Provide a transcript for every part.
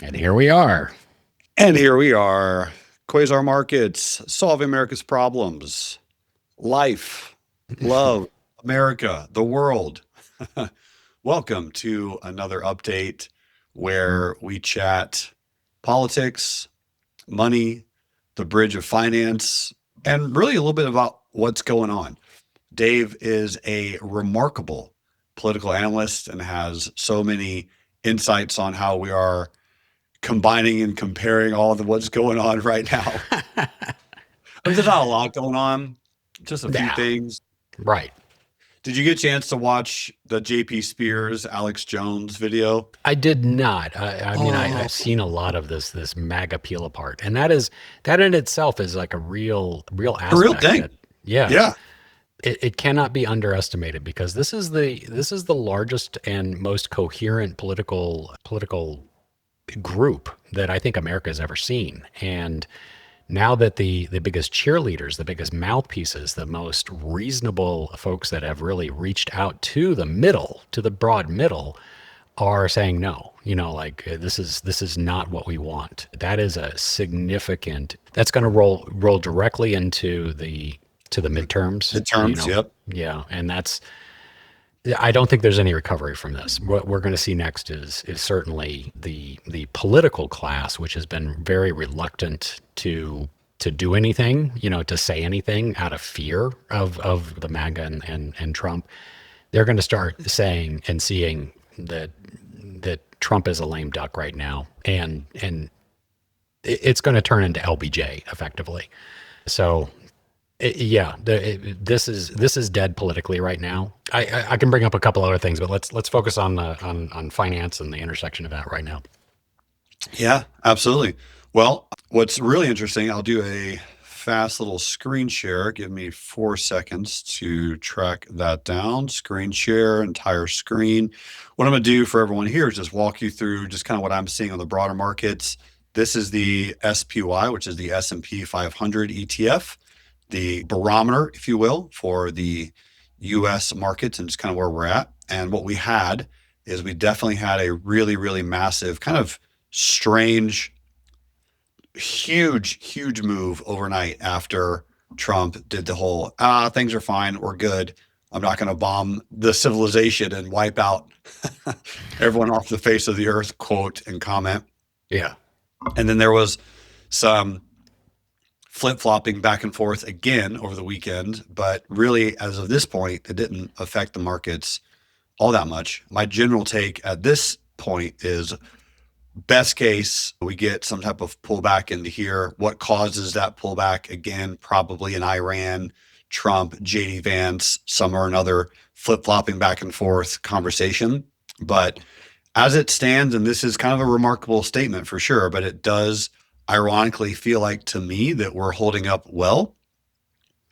And here we are. And here we are, Quasar Markets, solving America's problems, life, love, America, the world. Welcome to another update where we chat politics, money, the bridge of finance, and really a little bit about what's going on. Dave is a remarkable political analyst and has so many insights on how we are combining and comparing all of what's going on right now. There's not a lot going on, just a few Yeah. things. Right. Did you get a chance to watch the JP Spears, Alex Jones video? I did not. I've seen a lot of this MAGA peel apart, and that in itself is like a real aspect. A real thing. Yeah. It cannot be underestimated because this is the largest and most coherent political group that I think America has ever seen. And now that the biggest cheerleaders, the biggest mouthpieces, the most reasonable folks that have really reached out to the broad middle are saying no, this is not what we want. That is a significant, that's going to roll directly into the midterms. Yep. Yeah. And I don't think there's any recovery from this. What we're going to see next is certainly the political class, which has been very reluctant to do anything, to say anything out of fear of the MAGA and Trump. They're going to start saying and seeing that Trump is a lame duck right now, and it's going to turn into LBJ effectively. So. This is dead politically right now. I can bring up a couple other things, but let's focus on finance and the intersection of that right now. Yeah, absolutely. Well, what's really interesting, I'll do a fast little screen share. Give me 4 seconds to track that down. Screen share, entire screen. What I'm going to do for everyone here is just walk you through just kind of what I'm seeing on the broader markets. This is the SPY, which is the S&P 500 ETF. The barometer, if you will, for the U.S. markets and just kind of where we're at. And what we had is we definitely had a really, really massive, kind of strange, huge move overnight after Trump did the whole, things are fine, we're good. I'm not going to bomb the civilization and wipe out everyone off the face of the earth, quote and comment. Yeah. And then there was some flip-flopping back and forth again over the weekend, but really as of this point, it didn't affect the markets all that much. My general take at this point is best case, we get some type of pullback into here. What causes that pullback? Again, probably an Iran, Trump, JD Vance, some or another flip-flopping back and forth conversation. But as it stands, and this is kind of a remarkable statement for sure, but it does ironically feel like to me that we're holding up well.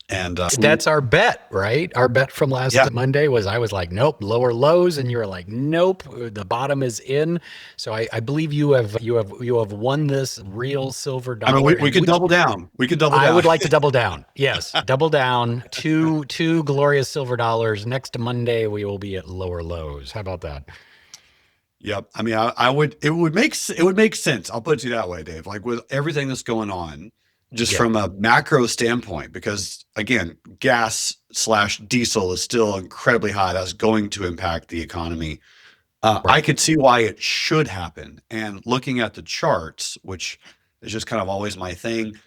And that's our bet, right? Our bet from last Monday was, I was like, nope, lower lows, and you were like, nope, the bottom is in. So I believe you have won this real silver dollar. I mean, we could double down. We could double down. I would like to double down. Yes, double down. Two glorious silver dollars. Next Monday we will be at lower lows. How about that? Yep. I mean, it would make sense. I'll put it that way, Dave, like with everything that's going on, just from a macro standpoint, because again, gas/diesel is still incredibly high. That's going to impact the economy. Right. I could see why it should happen. And looking at the charts, which is just kind of always my thing,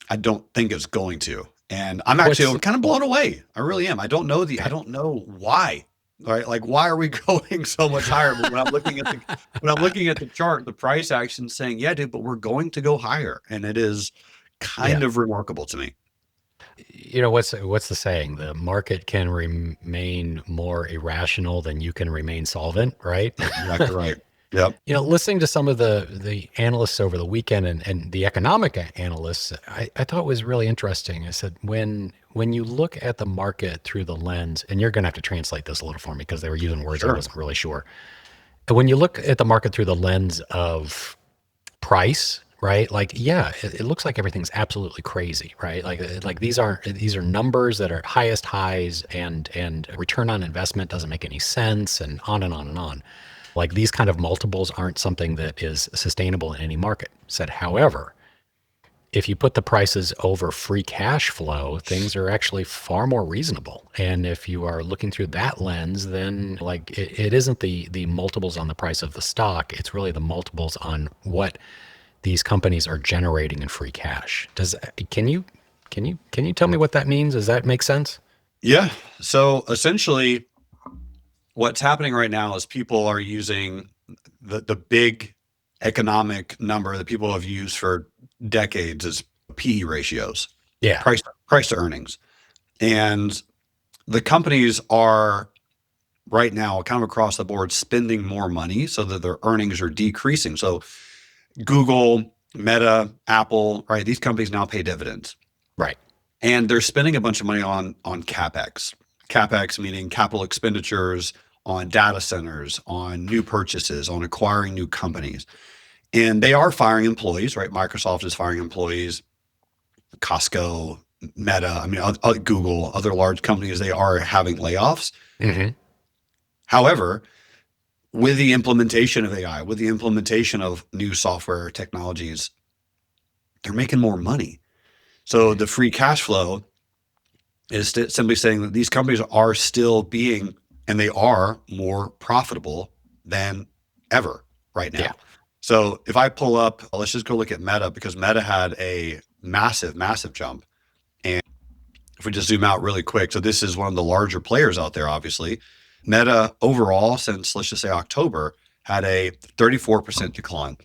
I don't think it's going to. And I'm actually kind of blown away. I really am. I don't know why. Right, like why are we going so much higher? But when I'm looking at the chart, the price action saying, yeah, dude, but we're going to go higher, and it is kind of remarkable to me. What's the saying? The market can remain more irrational than you can remain solvent, right? Exactly right. Yep. Listening to some of the analysts over the weekend and the economic analysts, I thought was really interesting. I said, when you look at the market through the lens, and you're going to have to translate this a little for me because they were using words I wasn't really sure. And when you look at the market through the lens of price, right? Like, yeah, it looks like everything's absolutely crazy, right? Like these are numbers that are highest highs, and return on investment doesn't make any sense, and on and on and on. Like these kind of multiples aren't something that is sustainable in any market. Said, however, if you put the prices over free cash flow, things are actually far more reasonable. And if you are looking through that lens, then like it isn't the multiples on the price of the stock. It's really the multiples on what these companies are generating in free cash. Can you tell me what that means? Does that make sense? Yeah. So essentially, what's happening right now is people are using the big economic number that people have used for decades is PE ratios, Yeah. price to earnings. And the companies are right now kind of across the board spending more money so that their earnings are decreasing. So Google, Meta, Apple, right? These companies now pay dividends. Right. And they're spending a bunch of money on CapEx. CapEx meaning capital expenditures on data centers, on new purchases, on acquiring new companies. And they are firing employees, right? Microsoft is firing employees, Costco, Meta, I mean, Google, other large companies, they are having layoffs. Mm-hmm. However, with the implementation of AI, with the implementation of new software technologies, they're making more money. So the free cash flow is simply saying that these companies are still being, and they are more profitable than ever right now. Yeah. So if I pull up, let's just go look at Meta because Meta had a massive jump. And if we just zoom out really quick, so this is one of the larger players out there, obviously. Meta overall, since let's just say October, had a 34% decline.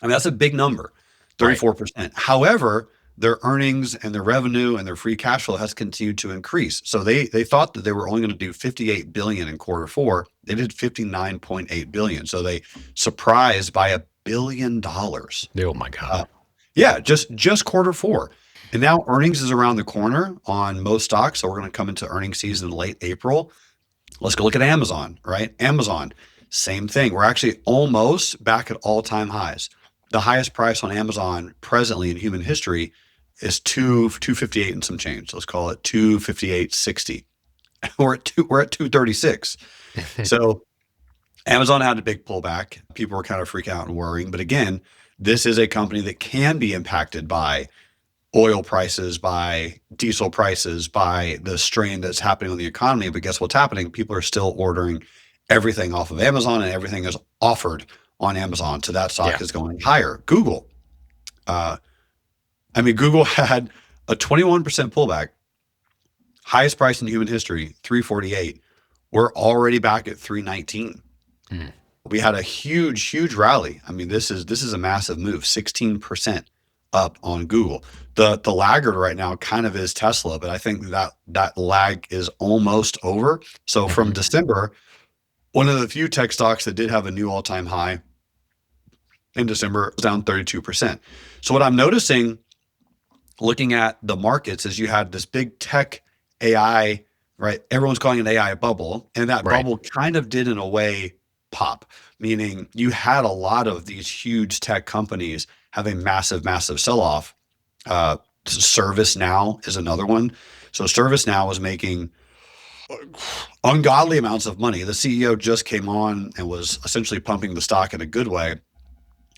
I mean, that's a big number, Right. 34%. However, their earnings and their revenue and their free cash flow has continued to increase. So they thought that they were only going to do 58 billion in quarter four. They did 59.8 billion. So they surprised by $1 billion. Oh my God. Yeah, just quarter four. And now earnings is around the corner on most stocks. So we're going to come into earnings season in late April. Let's go look at Amazon, right? Amazon, same thing. We're actually almost back at all-time highs. The highest price on Amazon presently in human history is 258 and some change. Let's call it 258.60. We're at 236. So Amazon had a big pullback. People were kind of freaking out and worrying. But again, this is a company that can be impacted by oil prices, by diesel prices, by the strain that's happening on the economy. But guess what's happening? People are still ordering everything off of Amazon and everything is offered on Amazon. So that stock is going higher. Google. Google had a 21% pullback, highest price in human history, 348. We're already back at 319. Mm. We had a huge rally. I mean, this is a massive move, 16% up on Google. The laggard right now kind of is Tesla, but I think that lag is almost over. So from December, one of the few tech stocks that did have a new all-time high in December was down 32%. So what I'm noticing looking at the markets is you had this big tech AI, right? Everyone's calling it AI bubble. And that bubble kind of did in a way pop, meaning you had a lot of these huge tech companies have a massive sell-off. ServiceNow is another one. So ServiceNow was making ungodly amounts of money. The CEO just came on and was essentially pumping the stock in a good way.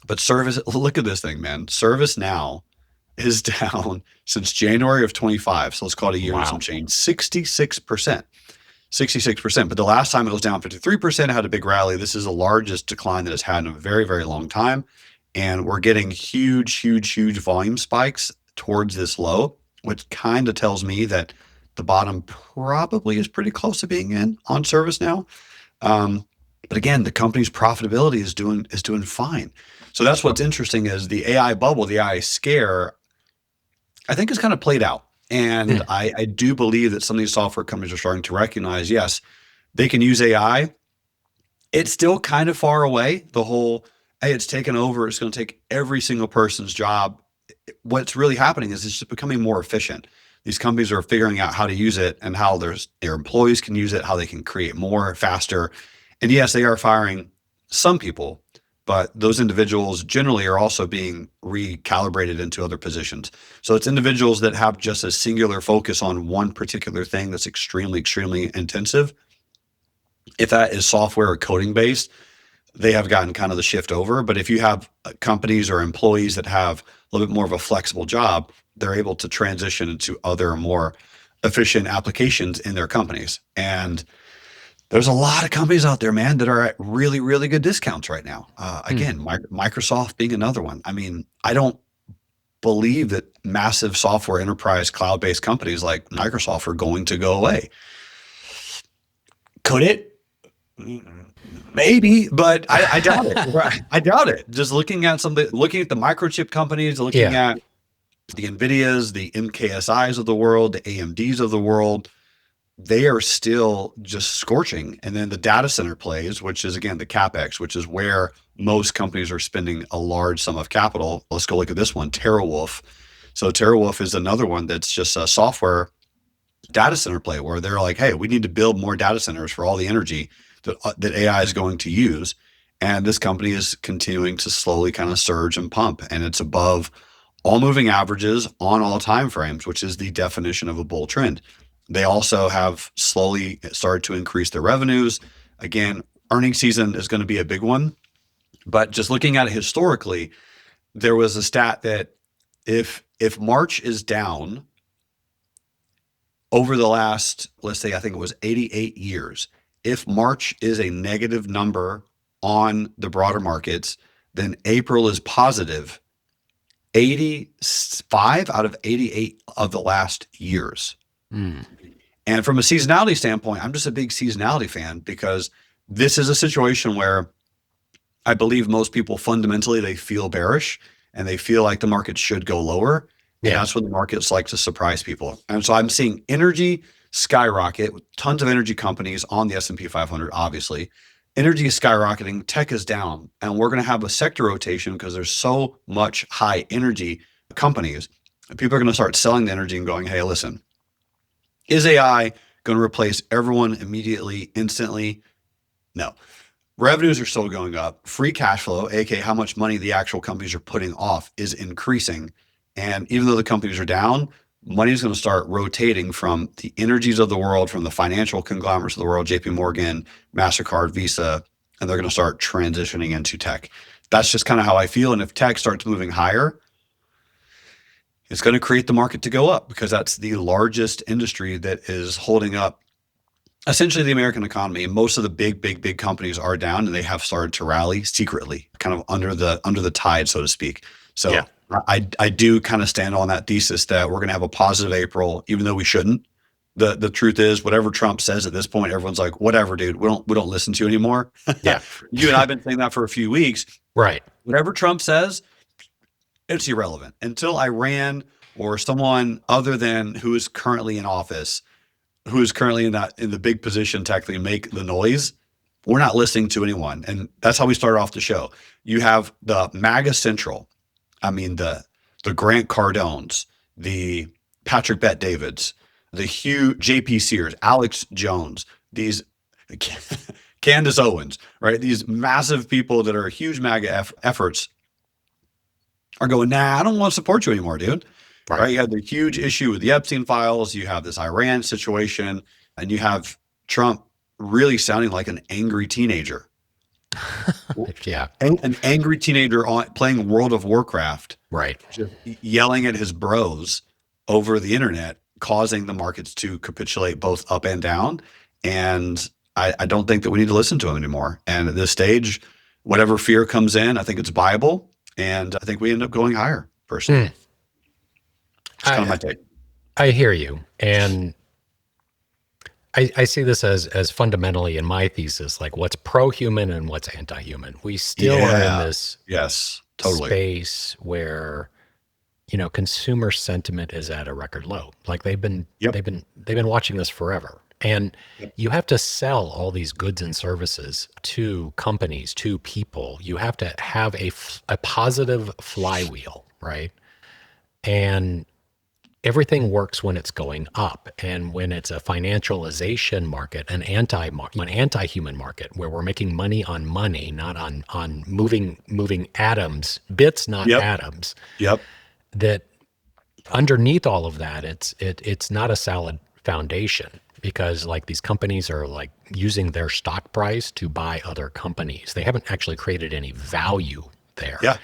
But look at this thing, man. ServiceNow is down since January of 25. So let's call it a year and some change, 66%. 66%. But the last time it was down 53%, it had a big rally. This is the largest decline that it's had in a very, very long time. And we're getting huge volume spikes towards this low, which kind of tells me that the bottom probably is pretty close to being in on ServiceNow. But again, the company's profitability is doing fine. So that's what's interesting is the AI bubble, the AI scare, I think is kind of played out. And I do believe that some of these software companies are starting to recognize, yes, they can use AI. It's still kind of far away. The whole, hey, it's taken over. It's going to take every single person's job. What's really happening is it's just becoming more efficient. These companies are figuring out how to use it and how their employees can use it, how they can create more faster. And yes, they are firing some people, but those individuals generally are also being recalibrated into other positions. So it's individuals that have just a singular focus on one particular thing that's extremely intensive. If that is software or coding based, they have gotten kind of the shift over. But if you have companies or employees that have a little bit more of a flexible job, they're able to transition into other more efficient applications in their companies. And there's a lot of companies out there, man, that are at really, really good discounts right now. Hmm. Again, Microsoft being another one. I mean, I don't believe that massive software enterprise cloud-based companies like Microsoft are going to go away. Could it? Maybe, but I doubt it. Right. I doubt it. Just looking at looking at the microchip companies, looking Yeah. at the NVIDIAs, the MKSIs of the world, the AMDs of the world, they are still just scorching. And then the data center plays, which is again the CapEx, which is where most companies are spending a large sum of capital. Let's go look at this one, TeraWulf. So TeraWulf is another one that's just a software data center play where they're like, hey, we need to build more data centers for all the energy that AI is going to use. And this company is continuing to slowly kind of surge and pump, and it's above all moving averages on all time frames, which is the definition of a bull trend. They also have slowly started to increase their revenues. Again, earnings season is going to be a big one, but just looking at it historically, there was a stat that if March is down over the last, let's say, I think it was 88 years, if March is a negative number on the broader markets, then April is positive 85 out of 88 of the last years. Mm. And from a seasonality standpoint, I'm just a big seasonality fan because this is a situation where I believe most people fundamentally, they feel bearish and they feel like the market should go lower. And Yeah. that's when the markets like to surprise people. And so I'm seeing energy skyrocket with tons of energy companies on the S&P 500, obviously. Energy is skyrocketing, tech is down, and we're going to have a sector rotation because there's so much high energy companies. And people are going to start selling the energy and going, hey, listen, is AI going to replace everyone immediately, instantly? No. Revenues are still going up. Free cash flow, aka how much money the actual companies are putting off, is increasing. And even though the companies are down, money is going to start rotating from the energies of the world, from the financial conglomerates of the world, JP Morgan, MasterCard, Visa, and they're going to start transitioning into tech. That's just kind of how I feel. And if tech starts moving higher, it's going to create the market to go up because that's the largest industry that is holding up essentially the American economy. And most of the big companies are down, and they have started to rally secretly, kind of under the tide, so to speak. So Yeah. I do kind of stand on that thesis that we're going to have a positive April, even though we shouldn't. The truth is, whatever Trump says at this point, everyone's like, whatever, dude, we don't listen to you anymore. Yeah. You and I've been saying that for a few weeks. Right. Whatever Trump says, it's irrelevant until Iran or someone other than who is currently in office, who is currently in the big position to actually make the noise. We're not listening to anyone. And that's how we started off the show. You have the MAGA Central. I mean, the Grant Cardones, the Patrick Bet Davids, the Hugh JP Sears, Alex Jones, these Candace Owens, right? These massive people that are huge MAGA efforts are going, nah, I don't want to support you anymore, dude. Right. You had the huge issue with the Epstein files. You have this Iran situation, and you have Trump really sounding like an angry teenager. Yeah. An angry teenager playing World of Warcraft, Right. just yelling at his bros over the internet, causing the markets to capitulate both up and down. And I don't think that we need to listen to him anymore. And at this stage, whatever fear comes in, I think it's viable. And I think we end up going higher, personally. It's kind of my take. I hear you. And I see this as fundamentally in my thesis, like what's pro-human and what's anti-human. We still are in this space where, consumer sentiment is at a record low. Like they've been watching this forever. And you have to sell all these goods and services to companies, to people. You have to have a positive flywheel, right? And everything works when it's going up, and when it's a financialization market, an anti-human market where we're making money on money, not on moving atoms, bits, not atoms. Yep. That underneath all of that, it's not a solid foundation. because like these companies are like using their stock price to buy other companies. They haven't actually created any value there. Yeah.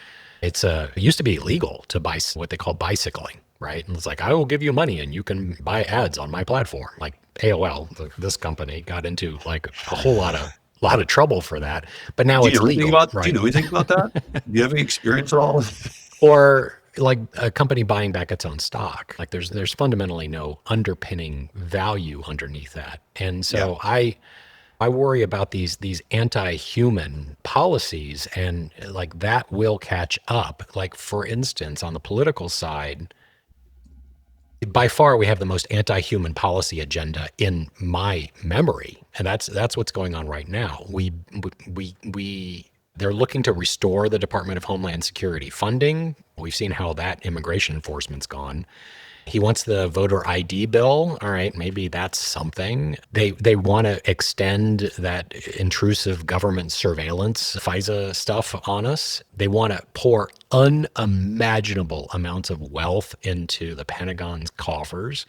It used to be illegal to buy what they call bicycling, right? And it's like, I will give you money and you can buy ads on my platform. Like AOL, this company got into like a whole lot of trouble for that, but now it's legal, Do you right? know anything about that? Do you have any experience at all? Or like a company buying back its own stock. Like there's fundamentally no underpinning value underneath that. And Yeah. so I worry about these anti-human policies, and like that will catch up. Like for instance, on the political side, by far we have the most anti-human policy agenda in my memory, and that's what's going on right now. We they're looking to restore the Department of Homeland Security funding. We've seen how that immigration enforcement's gone. He wants the voter ID bill. All right, maybe that's something. They want to extend that intrusive government surveillance FISA stuff on us. They want to pour unimaginable amounts of wealth into the Pentagon's coffers.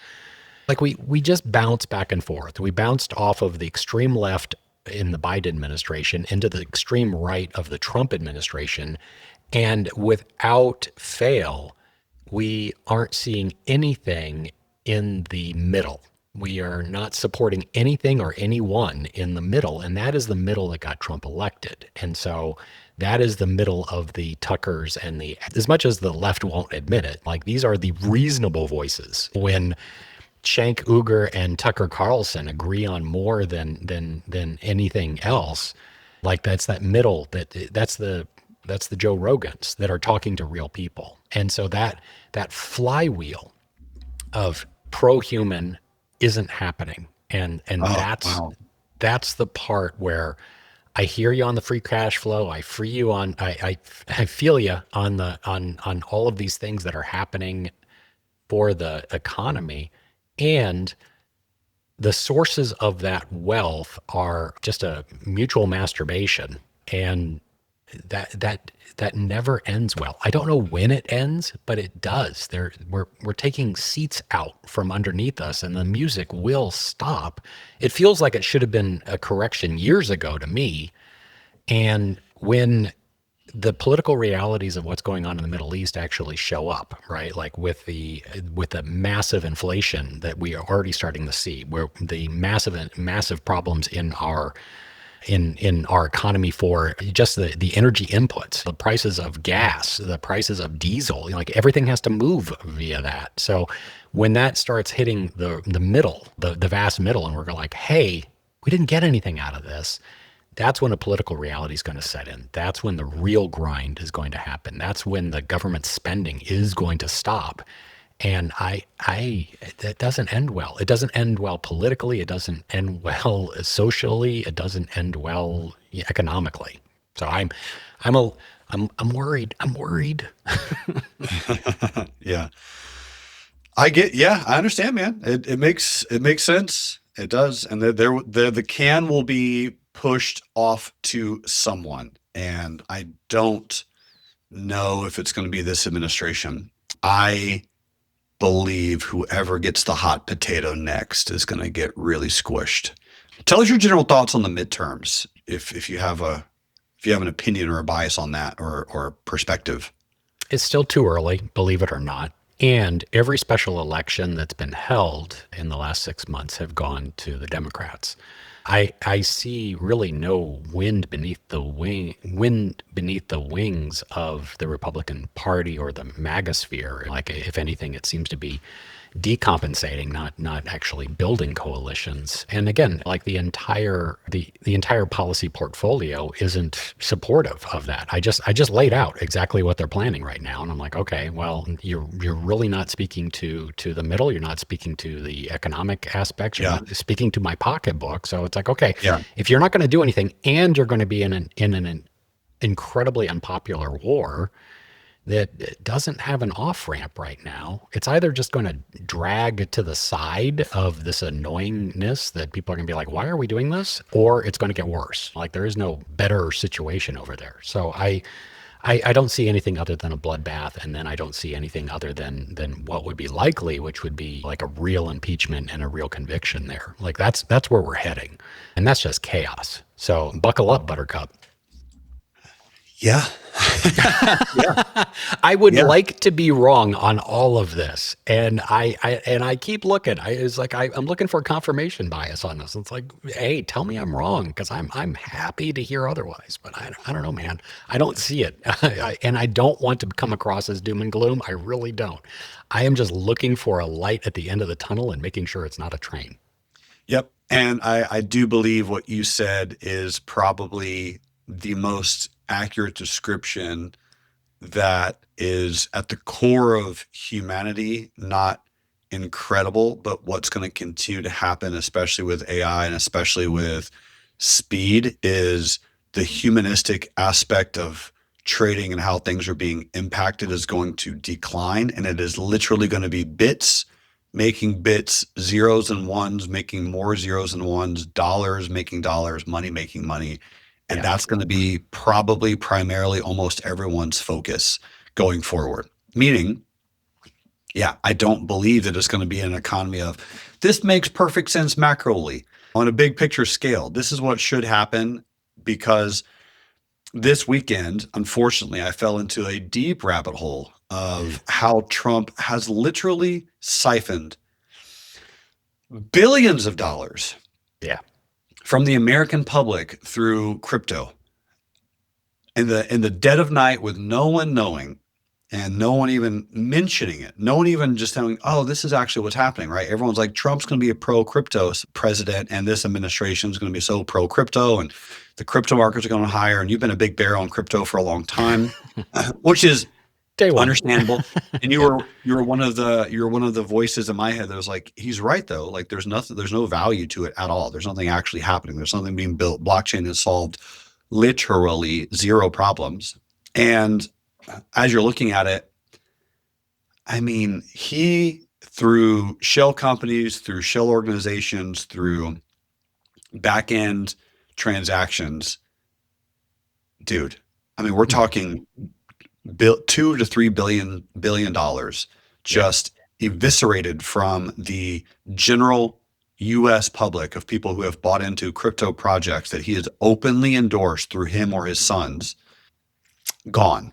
Like we just bounce back and forth. We bounced off of the extreme left in the Biden administration into the extreme right of the Trump administration, and without fail, we aren't seeing anything in the middle. We are not supporting anything or anyone in the middle. And that is the middle that got Trump elected. And so that is the middle of the Tuckers and as much as the left won't admit it, like these are the reasonable voices. When Cenk Uygur and Tucker Carlson agree on more than anything else, like that's that middle, that's the Joe Rogans that are talking to real people. And so that flywheel of pro-human isn't happening. And Oh, that's wow. that's the part where I hear you on the free cash flow. I feel you on on all of these things that are happening for the economy. And the sources of that wealth are just a mutual masturbation. And that never ends well. I don't know when it ends, but it does. We're taking seats out from underneath us, and the music will stop. It feels like it should have been a correction years ago to me. And when the political realities of what's going on in the Middle East actually show up, right? Like with the massive inflation that we are already starting to see, where the massive problems in our economy for just the energy inputs, the prices of gas, the prices of diesel, like everything has to move via that. So when that starts hitting the middle, the vast middle, and we're like, hey, we didn't get anything out of this, that's when a political reality is going to set in. That's when the real grind is going to happen. That's when the government spending is going to stop. And that doesn't end well. It doesn't end well politically. It doesn't end well socially. It doesn't end well economically. So I'm worried. I'm worried. Yeah. I understand, man. It makes sense. It does. And the can will be pushed off to someone. And I don't know if it's going to be this administration. I believe whoever gets the hot potato next is going to get really squished. Tell us your general thoughts on the midterms, if you have an opinion or a bias on that, or perspective. It's still too early, believe it or not. And every special election that's been held in the last 6 months have gone to the Democrats. I see really no wind beneath the wings of the Republican Party or the MAGA sphere. Like if anything, it seems to be decompensating, not actually building coalitions. And again, like the entire policy portfolio isn't supportive of that. I just laid out exactly what they're planning right now, and I'm like, okay, well, you're really not speaking to the middle. You're not speaking to the economic aspects. You're Yeah. not speaking to my pocketbook. So it's like, okay, Yeah. if you're not going to do anything, and you're going to be in an incredibly unpopular war that doesn't have an off ramp right now, it's either just going to drag to the side of this annoyingness that people are going to be like, why are we doing this? Or it's going to get worse. Like there is no better situation over there. So I don't see anything other than a bloodbath, and then I don't see anything other than what would be likely, which would be like a real impeachment and a real conviction there. Like that's where we're heading, and that's just chaos. So buckle up, Buttercup. Yeah. Yeah. I would Yeah. like to be wrong on all of this, and I keep looking. It's like I'm looking for confirmation bias on this. It's like, hey, tell me I'm wrong because I'm happy to hear otherwise, but I don't know, man. I don't see it, and I don't want to come across as doom and gloom. I really don't. I am just looking for a light at the end of the tunnel and making sure it's not a train. Yep. And I do believe what you said is probably the most accurate description that is at the core of humanity, not incredible, but what's going to continue to happen, especially with AI and especially with speed, is the humanistic aspect of trading and how things are being impacted is going to decline. And it is literally going to be bits making bits, zeros and ones, making more zeros and ones, dollars making dollars, money making money. And Yeah. that's going to be probably primarily almost everyone's focus going forward. Meaning, yeah, I don't believe that it's going to be an economy of this makes perfect sense macroly on a big picture scale. This is what should happen because this weekend, unfortunately, I fell into a deep rabbit hole of how Trump has literally siphoned billions of dollars Yeah. from the American public through crypto in the dead of night with no one knowing and no one even mentioning it. No one even just telling, oh, this is actually what's happening, right? Everyone's like, Trump's going to be a pro crypto president and this administration is going to be so pro crypto and the crypto markets are going to higher. And you've been a big bear on crypto for a long time, which is Day one. understandable. And Yeah. you were one of the voices in my head that was like, he's right though. Like there's no value to it at all. There's nothing actually happening. There's something being built. Blockchain has solved literally zero problems. And as you're looking at it, I mean, he through shell companies, through shell organizations, through back end transactions, dude. I mean, we're talking 2 to 3 billion dollars Yeah. just eviscerated from the general US public of people who have bought into crypto projects that he has openly endorsed through him or his sons, gone,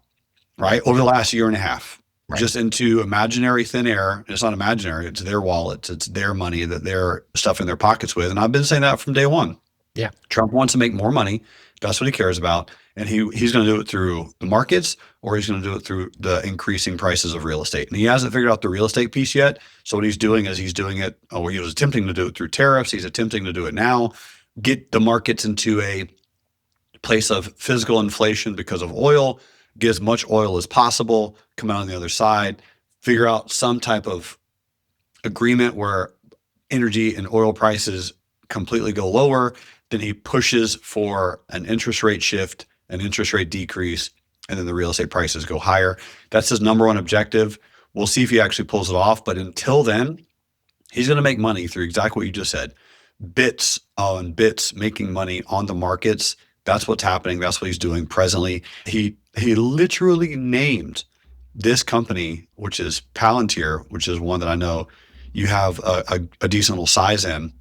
right? Over the last year and a half, Right. just into imaginary thin air. It's not imaginary, it's their wallets, it's their money that they're stuffing their pockets with. And I've been saying that from day one. Yeah. Trump wants to make more money. That's what he cares about. And he's going to do it through the markets or he's going to do it through the increasing prices of real estate. And he hasn't figured out the real estate piece yet. So what he's doing is he's doing it, or he was attempting to do it through tariffs. He's attempting to do it now, get the markets into a place of physical inflation because of oil, get as much oil as possible, come out on the other side, figure out some type of agreement where energy and oil prices completely go lower. Then he pushes for an interest rate shift, an interest rate decrease, and then the real estate prices go higher. That's his number one objective. We'll see if he actually pulls it off. But until then, he's going to make money through exactly what you just said. Bits on bits, making money on the markets. That's what's happening. That's what he's doing presently. He literally named this company, which is Palantir, which is one that I know you have a decent little size in,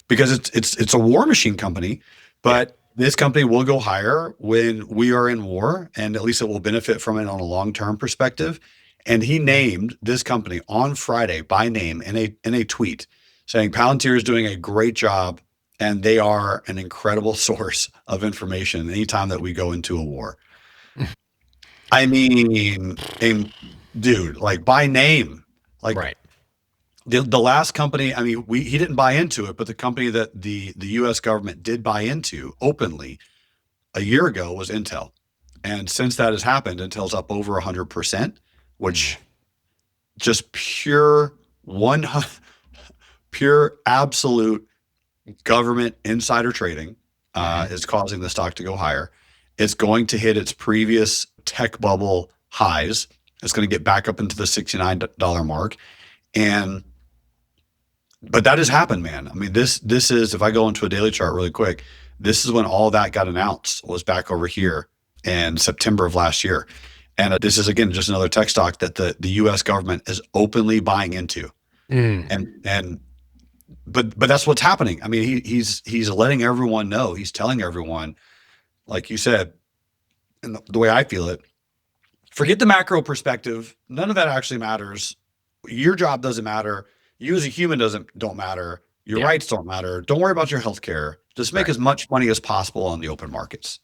because it's a war machine company, Yeah. but this company will go higher when we are in war, and at least it will benefit from it on a long-term perspective. And he named this company on Friday by name in a tweet saying Palantir is doing a great job and they are an incredible source of information anytime that we go into a war. I mean, dude, like by name, like Right. the last company, I mean, he didn't buy into it, but the company that the US government did buy into openly a year ago was Intel. And since that has happened, Intel's up over 100%, which just pure absolute government insider trading is causing the stock to go higher. It's going to hit its previous tech bubble highs. It's going to get back up into the $69 mark. And but that has happened, man. I mean, this is, if I go into a daily chart really quick, this is when all that got announced, was back over here in September of last year. And this is, again, just another tech stock that the U.S. government is openly buying into. Mm. But that's what's happening. I mean, he's letting everyone know. He's telling everyone, like you said, and the way I feel it, forget the macro perspective. None of that actually matters. Your job doesn't matter. You as a human don't matter. Your Yeah. rights don't matter. Don't worry about your health care. Just make Right. as much money as possible on the open markets.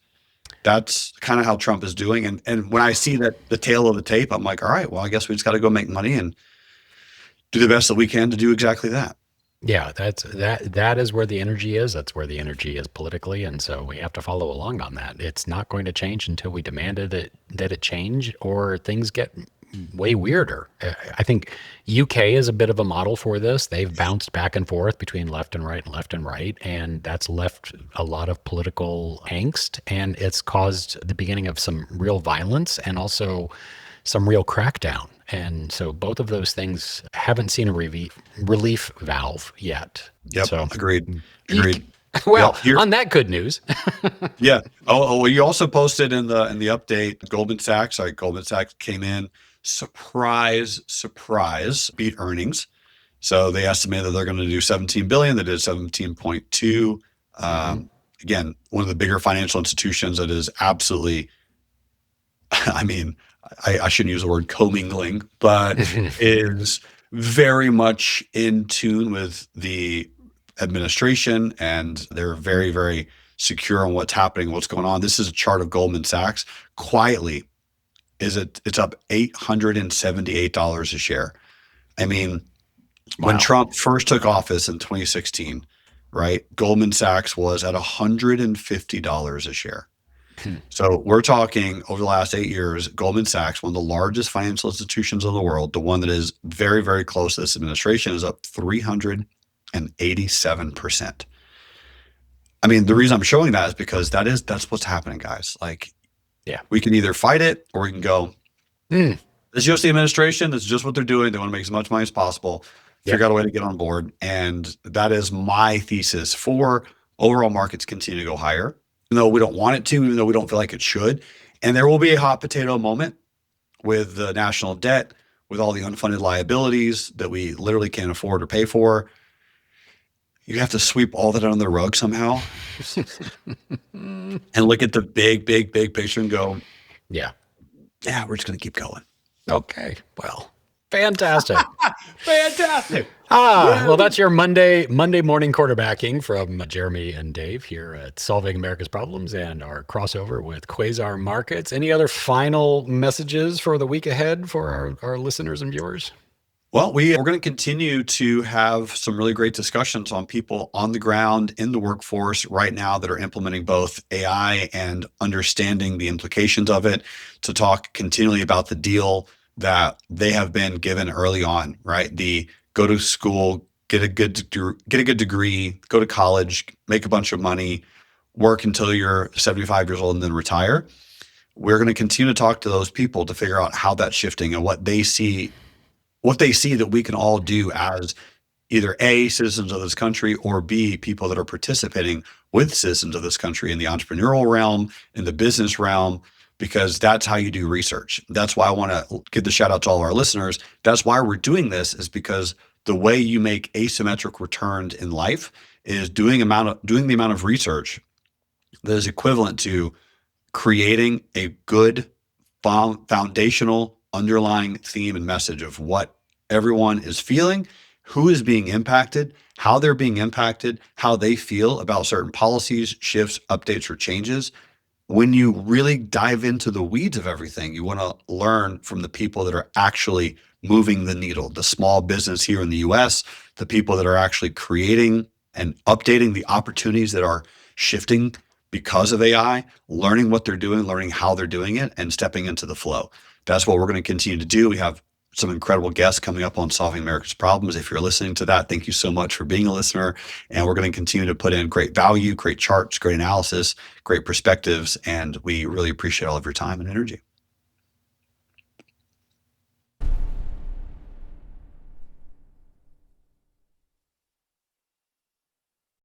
That's kind of how Trump is doing. And when I see that the tail of the tape, I'm like, all right, well, I guess we just got to go make money and do the best that we can to do exactly that. Yeah, that is where the energy is. That's where the energy is politically, and so we have to follow along on that. It's not going to change until we demanded that it change, or things get way weirder. I think UK is a bit of a model for this. They've bounced back and forth between left and right and left and right, and that's left a lot of political angst, and it's caused the beginning of some real violence and also some real crackdown. And so both of those things haven't seen a relief valve yet. Yep. So Agreed. eek. Well, Yep. on that good news. Yeah. Well, you also posted in the update, Goldman Sachs. Goldman Sachs came in, surprise, beat earnings. So they estimated that they're going to do 17 billion. They did 17.2. Again, one of the bigger financial institutions that is absolutely, I mean, I shouldn't use the word commingling, but is very much in tune with the administration, and they're very, very secure on what's happening, what's going on. This is a chart of Goldman Sachs. Quietly, it's up $878 a share. I mean, when Wow. Trump first took office in 2016, right, Goldman Sachs was at $150 a share. So we're talking over the last 8 years, Goldman Sachs, one of the largest financial institutions in the world, the one that is very, very close to this administration, is up 387%. I mean, the reason I'm showing that is because that's what's happening, guys. Like, Yeah. we can either fight it or we can go, Mm. it's just the administration. That's just what they're doing. They want to make as much money as possible, figure out a way to get on board. And that is my thesis for overall markets continue to go higher, even though we don't want it to, even though we don't feel like it should. And there will be a hot potato moment with the national debt, with all the unfunded liabilities that we literally can't afford or pay for. You have to sweep all that under the rug somehow and look at the big, big, big picture and go, Yeah. yeah, we're just going to keep going. Okay. Well, fantastic. Fantastic. Well, that's your Monday morning quarterbacking from Jeremy and Dave here at Solving America's Problems and our crossover with Quasar Markets. Any other final messages for the week ahead for our listeners and viewers? Well, we're going to continue to have some really great discussions on people on the ground in the workforce right now that are implementing both AI and understanding the implications of it, to talk continually about the deal that they have been given early on, right? The go to school, get a good degree, go to college, make a bunch of money, work until you're 75 years old and then retire. We're going to continue to talk to those people to figure out how that's shifting and what they see that we can all do as either A, citizens of this country, or B, people that are participating with citizens of this country in the entrepreneurial realm, in the business realm, because that's how you do research. That's why I want to give the shout out to all of our listeners. That's why we're doing this, is because the way you make asymmetric returns in life is doing the amount of research that is equivalent to creating a good foundational underlying theme and message of what everyone is feeling, who is being impacted, how they're being impacted, how they feel about certain policies, shifts, updates, or changes. When you really dive into the weeds of everything, you want to learn from the people that are actually moving the needle, the small business here in the US, the people that are actually creating and updating the opportunities that are shifting because of AI, learning what they're doing, learning how they're doing it, and stepping into the flow. That's what we're going to continue to do. We have some incredible guests coming up on Solving America's Problems. If you're listening to that, thank you so much for being a listener. And we're going to continue to put in great value, great charts, great analysis, great perspectives. And we really appreciate all of your time and energy.